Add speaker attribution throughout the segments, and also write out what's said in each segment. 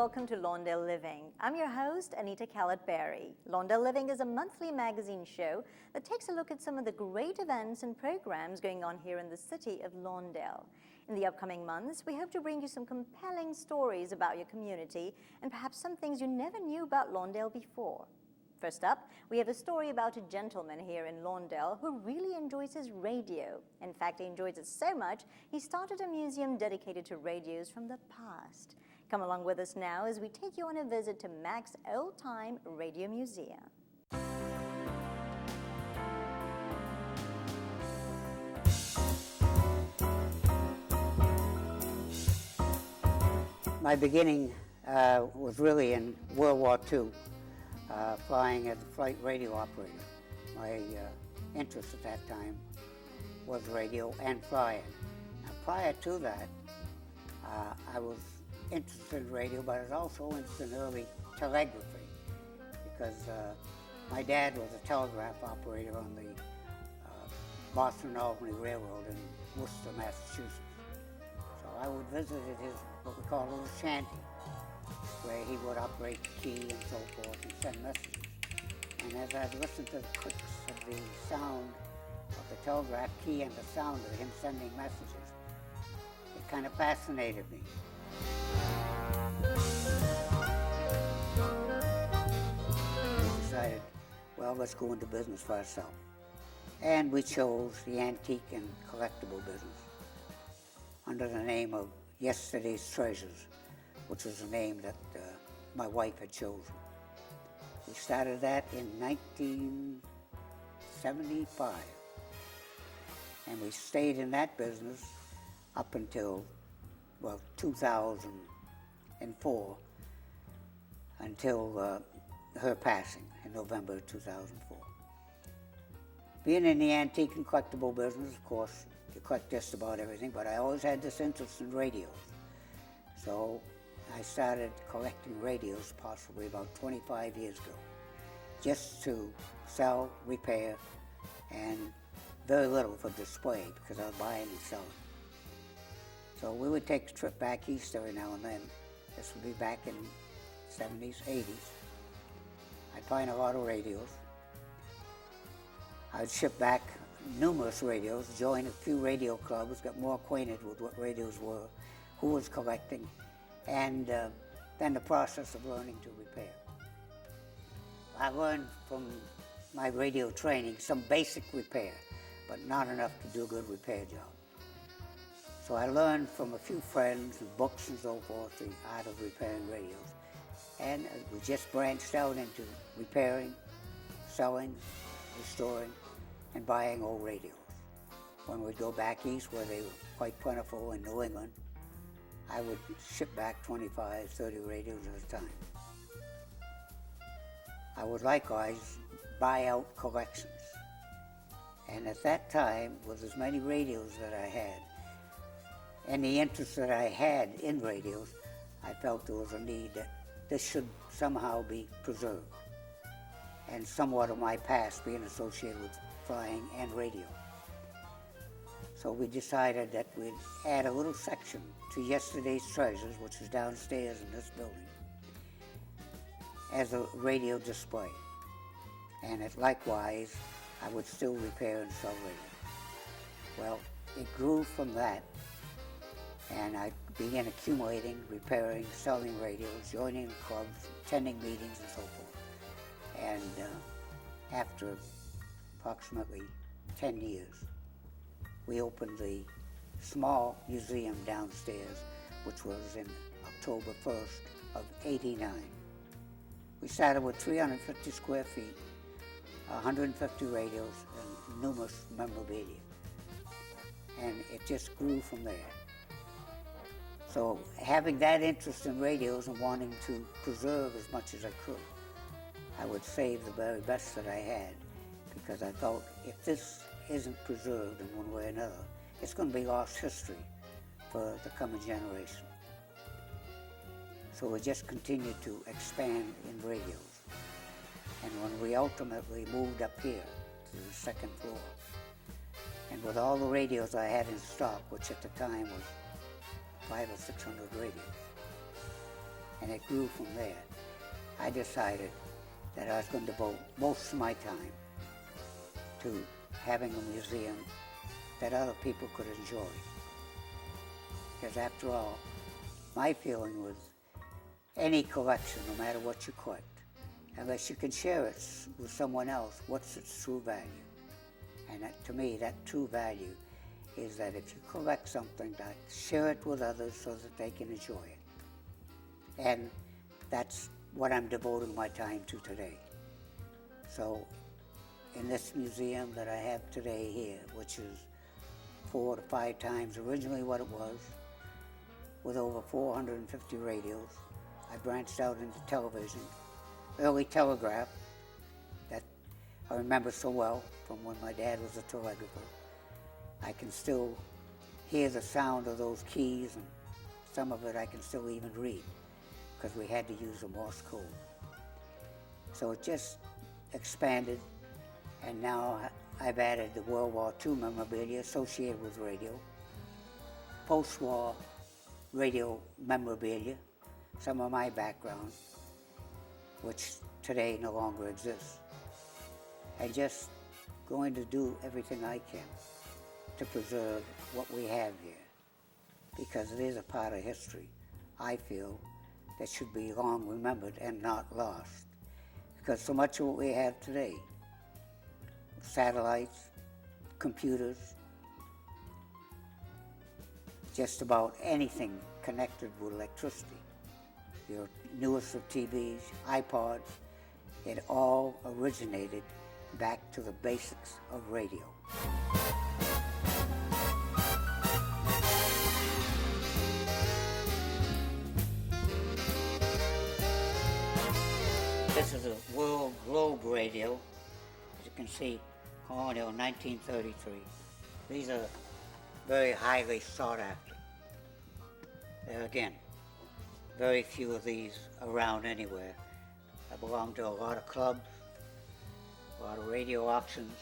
Speaker 1: welcome to Lawndale Living. I'm your host, Anita Khalatbari. Lawndale Living is a monthly magazine show that takes a look at some of the great events and programs going on here in the city of Lawndale. In the upcoming months, we hope to bring you some compelling stories about your community and perhaps some things you never knew about Lawndale before. First up, we have a story about a gentleman here in Lawndale who really enjoys his radio. In fact, he enjoys it so much, he started a museum dedicated to radios from the past. Come along with us now as we take you on a visit to Mac's Old Time Radio Museum.
Speaker 2: My beginning was really in World War II, flying as a flight radio operator. My interest at that time was radio and flying. Now, prior to that, I was interested in radio, but I was also interested in early telegraphy because my dad was a telegraph operator on the Boston-Albany Railroad in Worcester, Massachusetts. So I would visit at his, what we call a little shanty, where he would operate the key and so forth and send messages. And as I'd listened to the clicks of the sound of the telegraph key and the sound of him sending messages, it kind of fascinated me. We decided, well, let's go into business for ourselves. And we chose the antique and collectible business under the name of Yesterday's Treasures, which was a name that my wife had chosen. We started that in 1975, and we stayed in that business up until, well, 2004, until her passing in November 2004. Being in the antique and collectible business, of course, you collect just about everything, but I always had this interest in radios. So I started collecting radios possibly about 25 years ago, just to sell, repair, and very little for display because I was buying and selling. So we would take a trip back east every now and then. This would be back in 70s, 80s. I'd find a lot of radios. I'd ship back numerous radios, join a few radio clubs, got more acquainted with what radios were, who was collecting, and then the process of learning to repair. I learned from my radio training some basic repair, but not enough to do a good repair job. So I learned from a few friends and books and so forth the art of repairing radios. And we just branched out into repairing, selling, restoring, and buying old radios. When we'd go back east, where they were quite plentiful in New England, I would ship back 25, 30 radios at a time. I would likewise buy out collections. And at that time, with as many radios that I had, and the interest that I had in radios, I felt there was a need that this should somehow be preserved. And somewhat of my past being associated with flying and radio. So we decided that we'd add a little section to Yesterday's Treasures, which is downstairs in this building, as a radio display. And likewise, I would still repair and sell radios. Well, it grew from that, and I began accumulating, repairing, selling radios, joining clubs, attending meetings, and so forth. And after approximately 10 years, we opened the small museum downstairs, which was in October 1st of '89. We started with 350 square feet, 150 radios, and numerous memorabilia. And it just grew from there. So having that interest in radios and wanting to preserve as much as I could, I would save the very best that I had, because I thought if this isn't preserved in one way or another, it's going to be lost history for the coming generation. So we just continued to expand in radios. And when we ultimately moved up here to the second floor, and with all the radios I had in stock, which at the time was 500 or 600 radios, and it grew from there. I decided that I was going to devote most of my time to having a museum that other people could enjoy. Because after all, my feeling was any collection, no matter what you collect, unless you can share it with someone else, what's its true value? And to me, that true value is that if you collect something, that share it with others so that they can enjoy it. And that's what I'm devoting my time to today. So in this museum that I have today here, which is 4 to 5 times originally what it was, with over 450 radios, I branched out into television, early telegraph, that I remember so well from when my dad was a telegrapher. I can still hear the sound of those keys, and some of it I can still even read, because we had to use a Morse code. So it just expanded, and now I've added the World War II memorabilia associated with radio, post-war radio memorabilia, some of my background, which today no longer exists, and just going to do everything I can to preserve what we have here, because it is a part of history, I feel, that should be long remembered and not lost. Because so much of what we have today, satellites, computers, just about anything connected with electricity, your newest of TVs, iPods, it all originated back to the basics of radio. This is a World Globe radio, as you can see, Colonial 1933. These are very highly sought after. There are, again, very few of these around anywhere. I belong to a lot of clubs, a lot of radio auctions.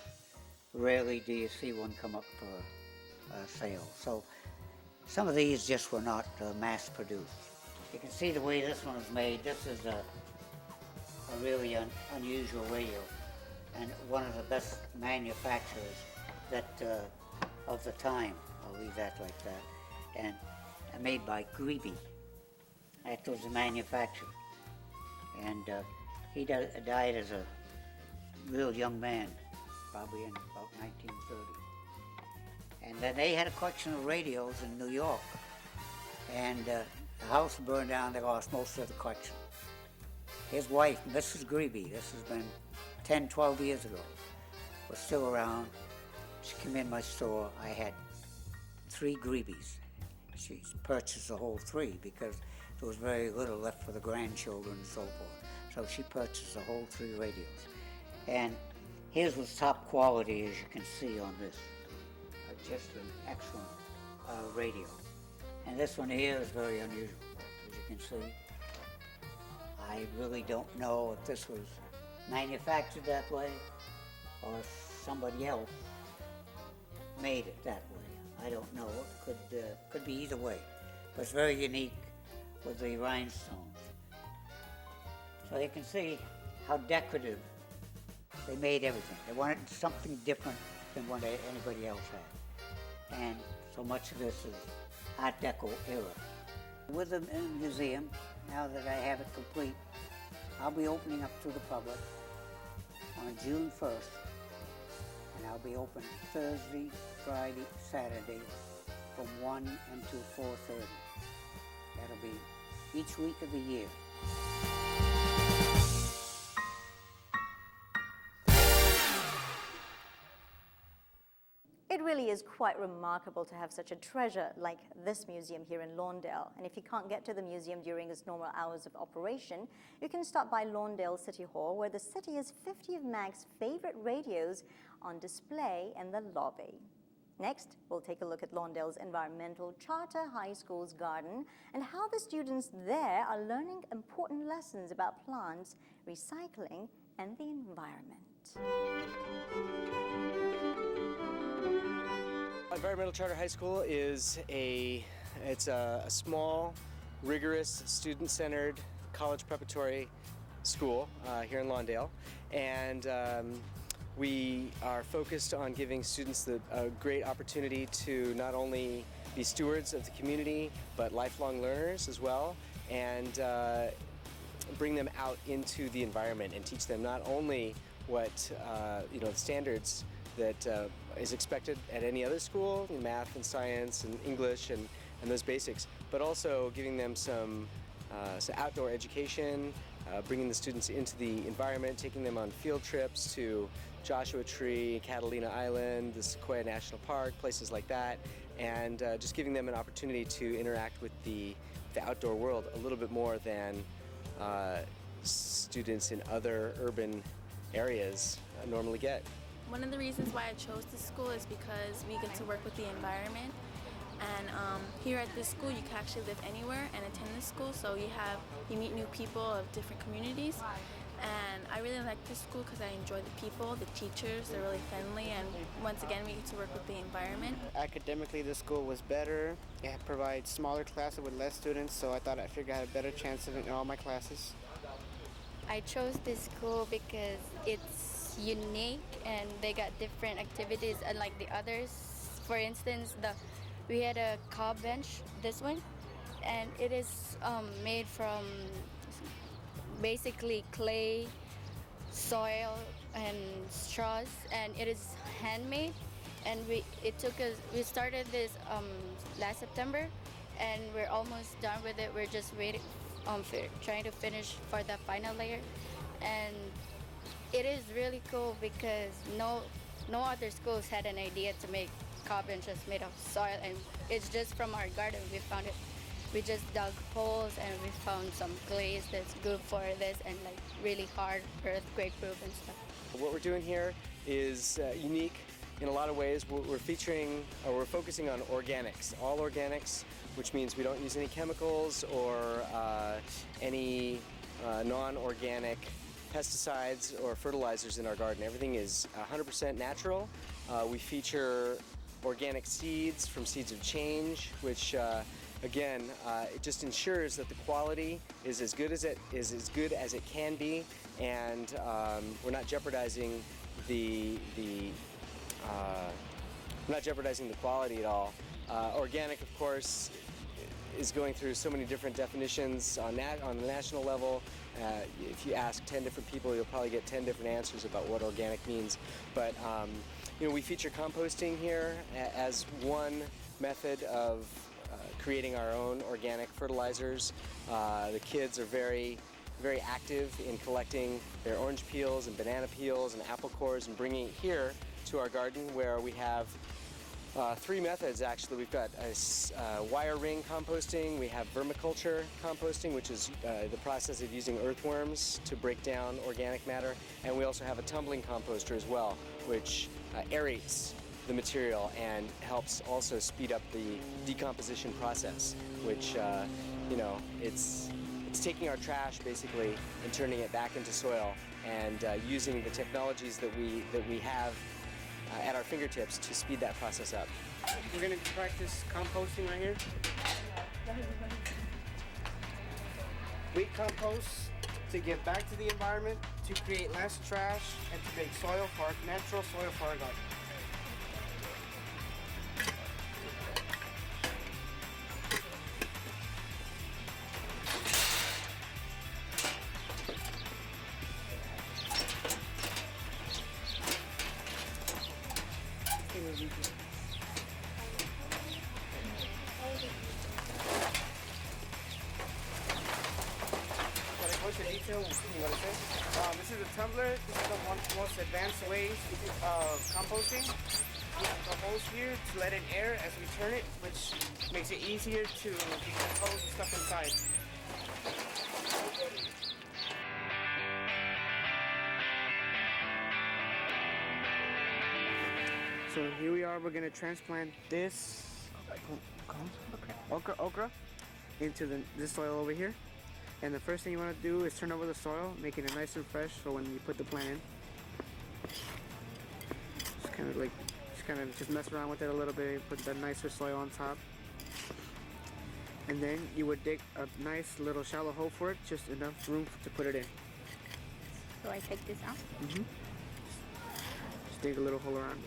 Speaker 2: Rarely do you see one come up for sale. So some of these just were not mass produced. You can see the way this one is made. This is a really unusual radio, and one of the best manufacturers that of the time. I'll leave that like that. And made by Greeby. That was the manufacturer. And he died as a real young man, probably in about 1930. And then they had a collection of radios in New York. And the house burned down, they lost most of the collection. His wife, Mrs. Greeby, this has been 10, 12 years ago, was still around. She came in my store. I had 3 Greebies. She purchased the whole 3 because there was very little left for the grandchildren and so forth. So she purchased the whole 3 radios. And his was top quality, as you can see on this. Just an excellent radio. And this one here is very unusual, as you can see. I really don't know if this was manufactured that way or if somebody else made it that way. I don't know. It could be either way. But it's very unique with the rhinestones. So you can see how decorative they made everything. They wanted something different than what anybody else had. And so much of this is Art Deco era. With the museum, now that I have it complete, I'll be opening up to the public on June 1st, and I'll be open Thursday, Friday, Saturday from 1 until 4:30. That'll be each week of the year.
Speaker 1: It really is quite remarkable to have such a treasure like this museum here in Lawndale. And if you can't get to the museum during its normal hours of operation, you can stop by Lawndale City Hall, where the city has 50 of MAG's favorite radios on display in the lobby. Next, we'll take a look at Lawndale's environmental charter high school's garden and how the students there are learning important lessons about plants, recycling, and the environment.
Speaker 3: Environmental Charter High School is a small, rigorous, student-centered college preparatory school here in Lawndale, and we are focused on giving students a great opportunity to not only be stewards of the community, but lifelong learners as well, and bring them out into the environment and teach them not only what the standards that is expected at any other school, math and science and English and those basics, but also giving them some outdoor education, bringing the students into the environment, taking them on field trips to Joshua Tree, Catalina Island, the Sequoia National Park, places like that, and just giving them an opportunity to interact with the outdoor world a little bit more than students in other urban areas normally get.
Speaker 4: One of the reasons why I chose this school is because we get to work with the environment, and here at this school you can actually live anywhere and attend this school, so you meet new people of different communities. And I really like this school because I enjoy the people, the teachers, they're really friendly, and once again we get to work with the environment.
Speaker 5: Academically, the school was better. It provides smaller classes with less students, so I figured I had a better chance of it in all my classes.
Speaker 6: I chose this school because it's unique and they got different activities unlike the others. For instance, we had a cob bench, this one, and it is made from basically clay, soil, and straws, and it is handmade. And we started this last September, and we're almost done with it. We're just waiting, trying to finish for the final layer, and it is really cool because no other schools had an idea to make cob benches made of soil, and it's just from our garden. We found it. We just dug holes and we found some glaze that's good for this, and like really hard, earthquake proof and stuff.
Speaker 3: What we're doing here is unique in a lot of ways. We're focusing on organics, all organics, which means we don't use any chemicals or any non-organic pesticides or fertilizers in our garden. Everything is 100% natural. We feature organic seeds from Seeds of Change, which again, it just ensures that the quality is as good as it can be, and we're not jeopardizing the quality at all. Organic, of course, is going through so many different definitions on the national level. If you ask 10 different people, you'll probably get 10 different answers about what organic means. But we feature composting here as one method of creating our own organic fertilizers. The kids are very, very active in collecting their orange peels and banana peels and apple cores and bringing it here to our garden, where we have three methods actually. We've got wire ring composting, we have vermiculture composting, which is the process of using earthworms to break down organic matter, and we also have a tumbling composter as well, which aerates the material and helps also speed up the decomposition process, which it's taking our trash basically and turning it back into soil, and using the technologies that we have at our fingertips to speed that process up.
Speaker 5: We're going to practice composting right here. We compost to give back to the environment, to create less trash, and to make natural soil for our garden. This is a tumbler. This is one of the most advanced ways of composting. We have the holes here to let in air as we turn it, which makes it easier to decompose the stuff inside. So here we are. We're going to transplant this okra into this soil over here. And the first thing you want to do is turn over the soil, making it nice and fresh for when you put the plant in. Just mess around with it a little bit, put the nicer soil on top. And then you would dig a nice little shallow hole for it, just enough room to put it in.
Speaker 6: So I take this out?
Speaker 5: Mm-hmm. Just dig a little hole around it.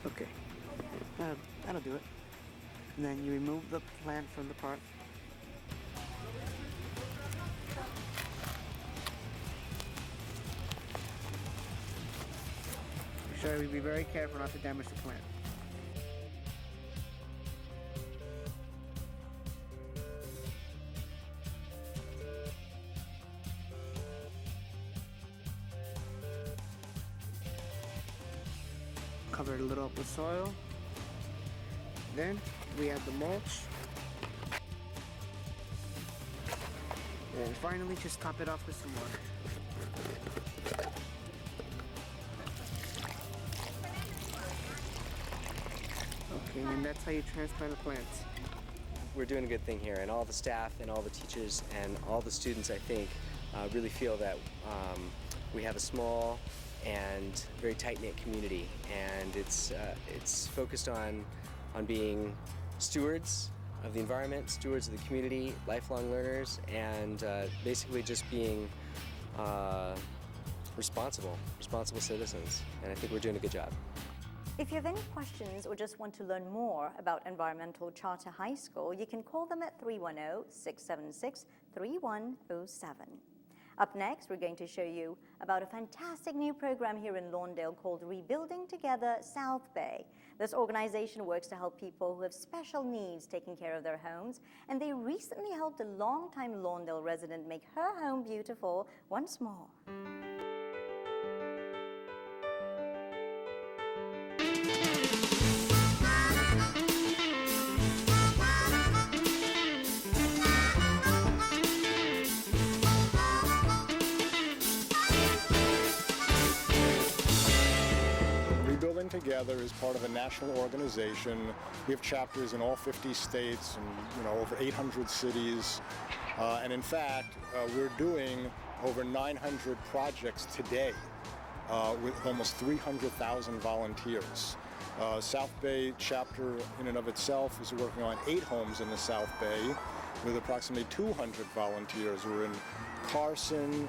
Speaker 5: Okay, that'll do it. And then you remove the plant from the pot. Make sure we be very careful not to damage the plant. Cover it a little up with soil. Then we add the mulch. And finally just top it off with some water. Okay, and that's how you transplant a plant.
Speaker 3: We're doing a good thing here, and all the staff and all the teachers and all the students, I think, really feel that we have a small and very tight-knit community, and it's focused on being stewards of the environment, stewards of the community, lifelong learners, and basically just being responsible citizens. And I think we're doing a good job.
Speaker 1: If you have any questions or just want to learn more about Environmental Charter High School, you can call them at 310-676-3107. Up next, we're going to show you about a fantastic new program here in Lawndale called Rebuilding Together South Bay. This organization works to help people who have special needs taking care of their homes, and they recently helped a longtime Lawndale resident make her home beautiful once more.
Speaker 7: Together is part of a national organization. We have chapters in all 50 states and over 800 cities. And in fact, we're doing over 900 projects today with almost 300,000 volunteers. South Bay chapter in and of itself is working on 8 homes in the South Bay with approximately 200 volunteers. We're in Carson,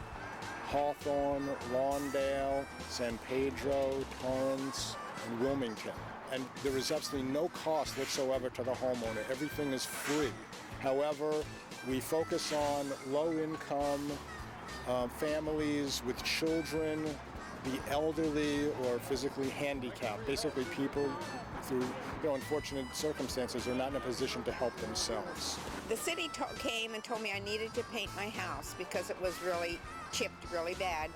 Speaker 7: Hawthorne, Lawndale, San Pedro, Torrance, and Wilmington. And there is absolutely no cost whatsoever to the homeowner. Everything is free. However, we focus on low-income families with children, the elderly, or physically handicapped. Basically, people through unfortunate circumstances are not in a position to help themselves.
Speaker 8: The city came and told me I needed to paint my house because it was really chipped really bad.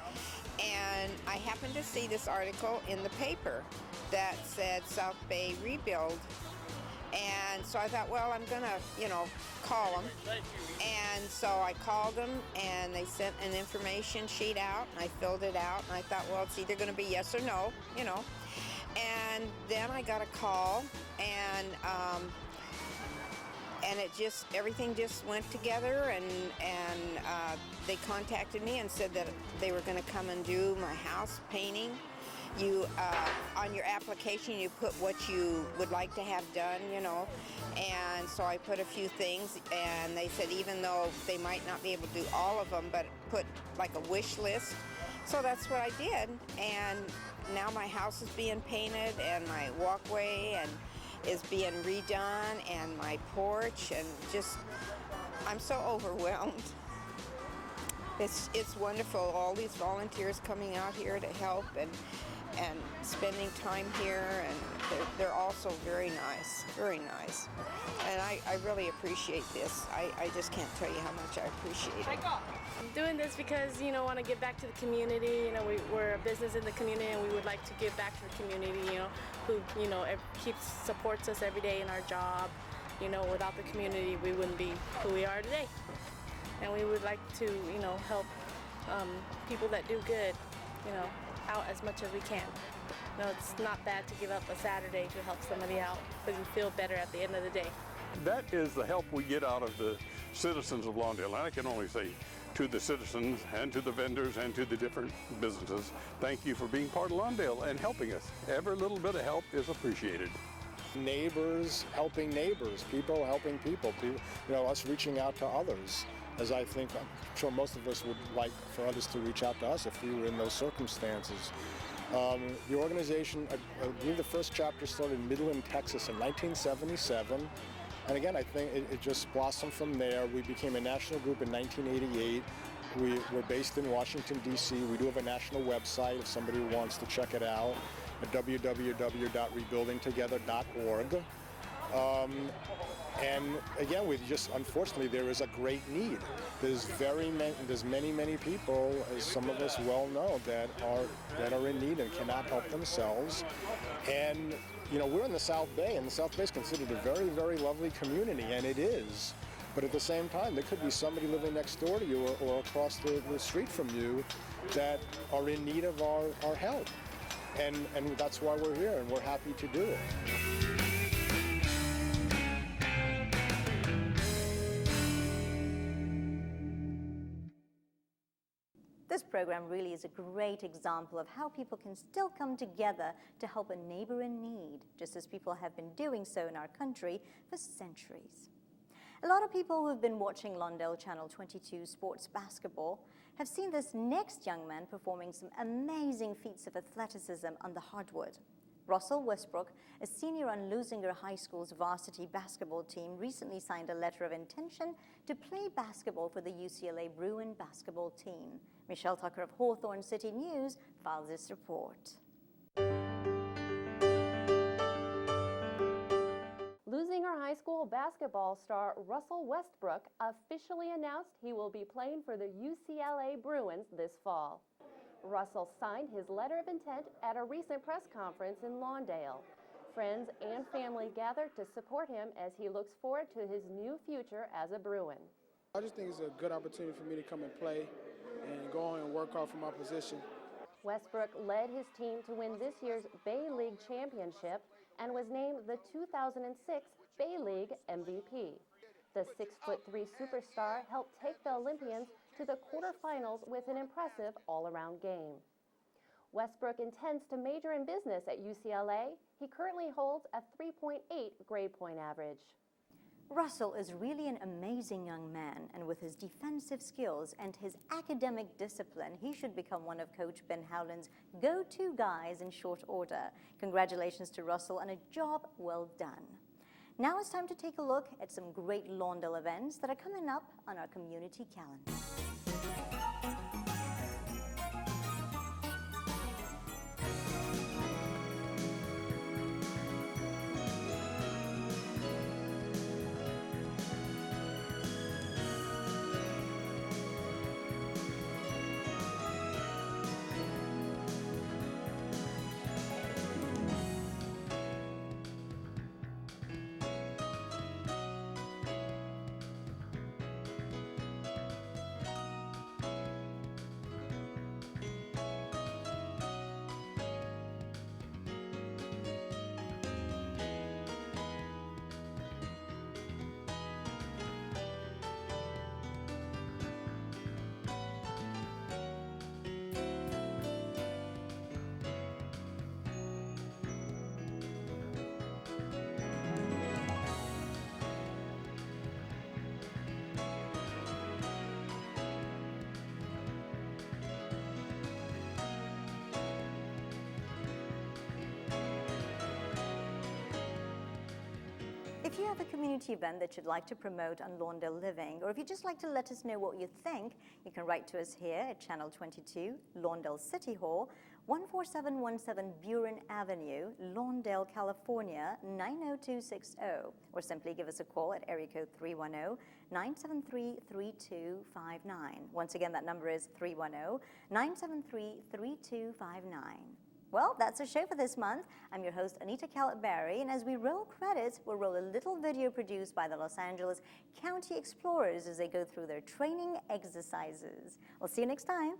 Speaker 8: And I happened to see this article in the paper that said South Bay Rebuild. And so I thought, well, I'm gonna, call them. And so I called them and they sent an information sheet out and I filled it out and I thought, well, it's either gonna be yes or no, And then I got a call and everything just went together and they contacted me and said that they were going to come and do my house painting. You on your application you put what you would like to have done, and so I put a few things and they said even though they might not be able to do all of them, but put like a wish list. So that's what I did, and now my house is being painted and my walkway is being redone and my porch, and just I'm so overwhelmed. It's wonderful, all these volunteers coming out here to help and spending time here, and they're also very nice, and I really appreciate this. I just can't tell you how much I appreciate it.
Speaker 9: I'm doing this because, want to give back to the community. We're a business in the community and we would like to give back to the community, who, supports us every day in our job. Without the community, we wouldn't be who we are today. And we would like to, help people that do good, out as much as we can. It's not bad to give up a Saturday to help somebody out because you feel better at the end of the day.
Speaker 10: That is the help we get out of the citizens of Lawndale. And I can only say to the citizens and to the vendors and to the different businesses, thank you for being part of Lawndale and helping us. Every little bit of help is appreciated.
Speaker 7: Neighbors helping neighbors, people helping people, us reaching out to others, as I'm sure most of us would like for others to reach out to us if we were in those circumstances. The organization, I believe the first chapter started in Midland, Texas in 1977. And again, I think it just blossomed from there. We became a national group in 1988. We're based in Washington, D.C. We do have a national website if somebody wants to check it out at www.rebuildingtogether.org. And again, unfortunately, there is a great need. There's many people, as some of us well know, that are in need and cannot help themselves. And we're in the South Bay, and the South Bay is considered a very, very lovely community, and it is. But at the same time, there could be somebody living next door to you or across the street from you that are in need of our help. And that's why we're here, and we're happy to do it.
Speaker 1: This program really is a great example of how people can still come together to help a neighbor in need, just as people have been doing so in our country for centuries. A lot of people who have been watching Lawndale Channel 22 sports basketball have seen this next young man performing some amazing feats of athleticism on the hardwood. Russell Westbrook, a senior on Leuzinger High School's varsity basketball team, recently signed a letter of intention to play basketball for the UCLA Bruins basketball team. Michelle Tucker of Hawthorne City News files this report.
Speaker 11: Leuzinger High School basketball star Russell Westbrook officially announced he will be playing for the UCLA Bruins this fall. Russell signed his letter of intent at a recent press conference in Lawndale. Friends and family gathered to support him as he looks forward to his new future as a Bruin.
Speaker 12: I just think it's a good opportunity for me to come and play and go on and work hard for my position.
Speaker 11: Westbrook led his team to win this year's Bay League championship and was named the 2006 Bay League MVP. The 6'3" superstar helped take the Olympians to the quarterfinals with an impressive all-around game. Westbrook intends to major in business at UCLA. He currently holds a 3.8 grade point average.
Speaker 1: Russell is really an amazing young man, and with his defensive skills and his academic discipline, he should become one of Coach Ben Howland's go-to guys in short order. Congratulations to Russell on a job well done. Now it's time to take a look at some great Lawndale events that are coming up on our community calendar. If you have a community event that you'd like to promote on Lawndale Living, or if you'd just like to let us know what you think, you can write to us here at Channel 22, Lawndale City Hall, 14717 Buren Avenue, Lawndale, California, 90260, or simply give us a call at area code 310-973-3259. Once again, that number is 310-973-3259. Well, that's our show for this month. I'm your host, Anita Khalatbari, and as we roll credits, we'll roll a little video produced by the Los Angeles County Explorers as they go through their training exercises. We'll see you next time.